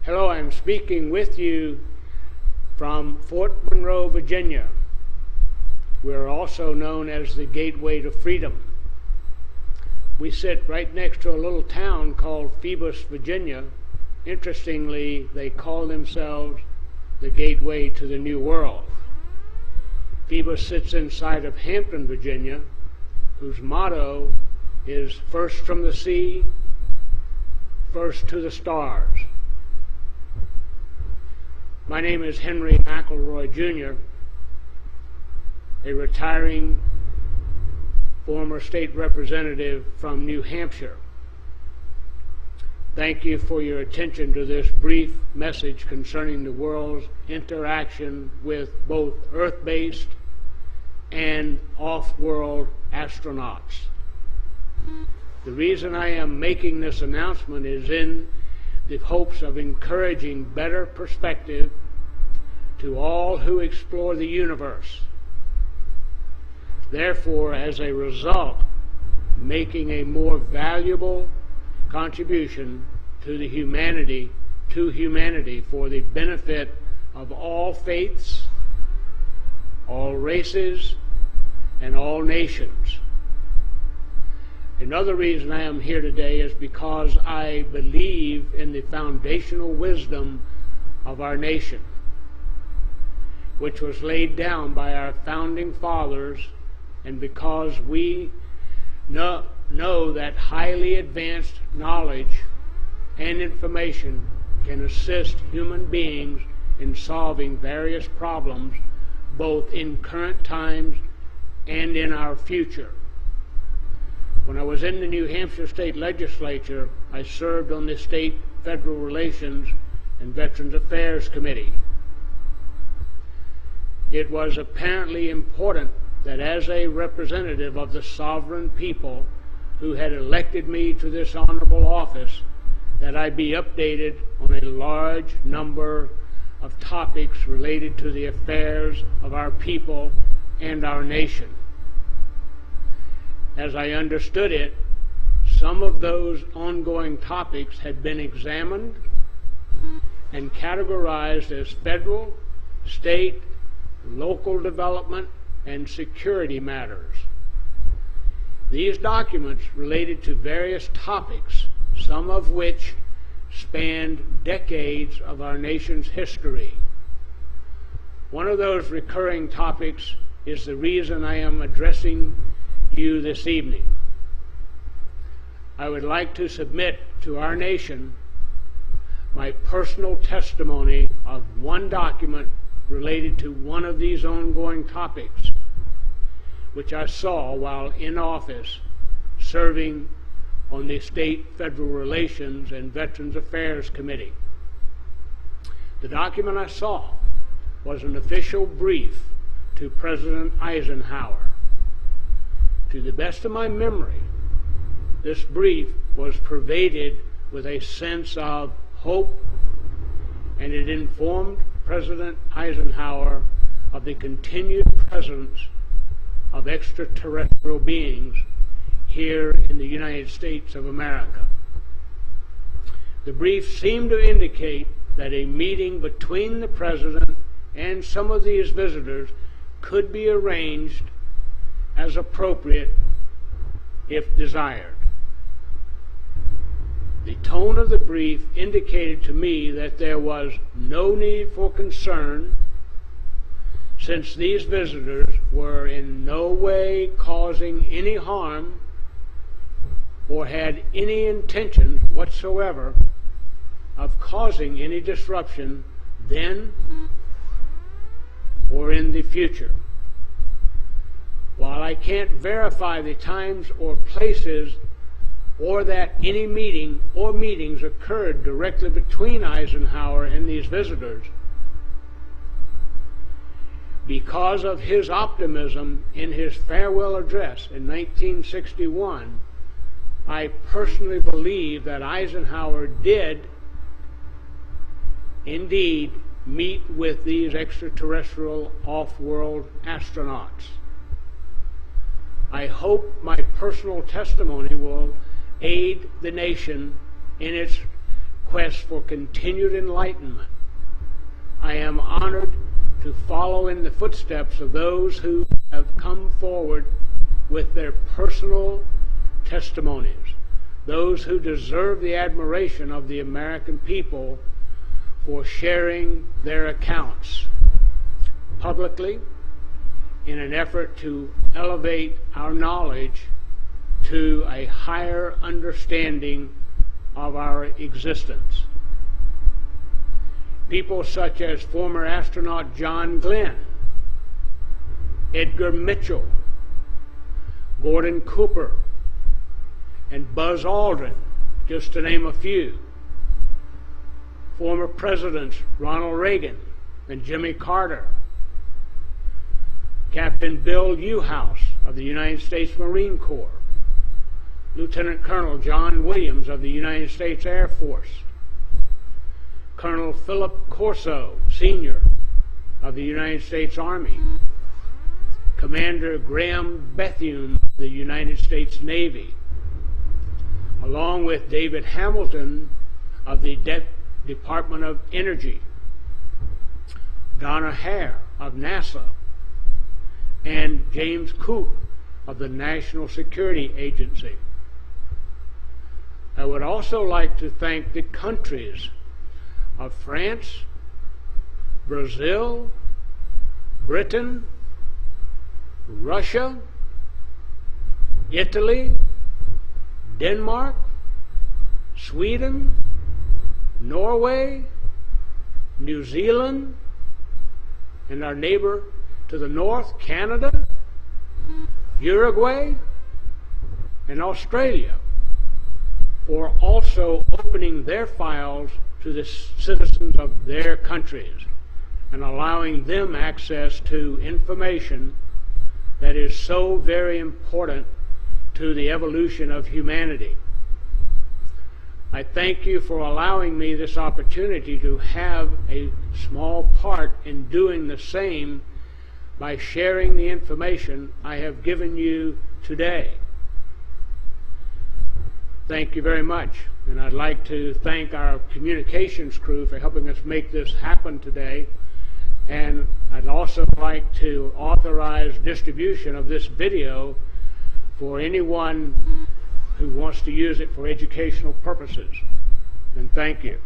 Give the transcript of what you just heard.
Hello, I'm speaking with you from Fort Monroe, Virginia. We're also known as the Gateway to Freedom. We sit right next to a little town called Phoebus, Virginia. Interestingly, they call themselves the Gateway to the New World. Phoebus sits inside of Hampton, Virginia, whose motto is first from the sea, first to the stars. My name is Henry McElroy Jr., a retiring former state representative from New Hampshire. Thank you for your attention to this brief message concerning the world's interaction with both Earth-based and off-world astronauts. The reason I am making this announcement is in the hopes of encouraging better perspective to all who explore the universe. Therefore, as a result, making a more valuable contribution to humanity for the benefit of all faiths, all races, and all nations. Another reason I am here today is because I believe in the foundational wisdom of our nation, which was laid down by our founding fathers, and because we know that highly advanced knowledge and information can assist human beings in solving various problems, both in current times and in our future. When I was in the New Hampshire State Legislature, I served on the State Federal Relations and Veterans Affairs Committee. It was apparently important that as a representative of the sovereign people who had elected me to this honorable office, that I be updated on a large number of topics related to the affairs of our people and our nation. As I understood it, some of those ongoing topics had been examined and categorized as federal, state, local development, and security matters. These documents related to various topics, some of which spanned decades of our nation's history. One of those recurring topics is the reason I am addressing you this evening. I would like to submit to our nation my personal testimony of one document related to one of these ongoing topics, which I saw while in office serving on the State Federal Relations and Veterans Affairs Committee. The document I saw was an official brief to President Eisenhower. To the best of my memory, this brief was pervaded with a sense of hope, and it informed President Eisenhower of the continued presence of extraterrestrial beings here in the United States of America. The brief seemed to indicate that a meeting between the President and some of these visitors could be arranged as appropriate if desired. The tone of the brief indicated to me that there was no need for concern, since these visitors were in no way causing any harm or had any intention whatsoever of causing any disruption then or in the future. While I can't verify the times or places or that any meeting or meetings occurred directly between Eisenhower and these visitors, because of his optimism in his farewell address in 1961, I personally believe that Eisenhower did indeed meet with these extraterrestrial off-world astronauts. I hope my personal testimony will aid the nation in its quest for continued enlightenment, I am honored to follow in the footsteps of those who have come forward with their personal testimonies, those who deserve the admiration of the American people for sharing their accounts publicly in an effort to elevate our knowledge to a higher understanding of our existence. People such as former astronaut John Glenn, Edgar Mitchell, Gordon Cooper, and Buzz Aldrin, just to name a few. Former Presidents Ronald Reagan and Jimmy Carter, Captain Bill Newhouse of the United States Marine Corps, Lieutenant Colonel John Williams of the United States Air Force, Colonel Philip Corso, Sr. of the United States Army, Commander Graham Bethune of the United States Navy, along with David Hamilton of the Department of Energy, Donna Hare of NASA, and James Coop of the National Security Agency. I would also like to thank the countries of France, Brazil, Britain, Russia, Italy, Denmark, Sweden, Norway, New Zealand, and our neighbor to the north, Canada, Uruguay, and Australia, for also opening their files to the citizens of their countries and allowing them access to information that is so very important to the evolution of humanity. I thank you for allowing me this opportunity to have a small part in doing the same by sharing the information I have given you today. Thank you very much. And I'd like to thank our communications crew for helping us make this happen today. And I'd also like to authorize distribution of this video for anyone who wants to use it for educational purposes. And thank you.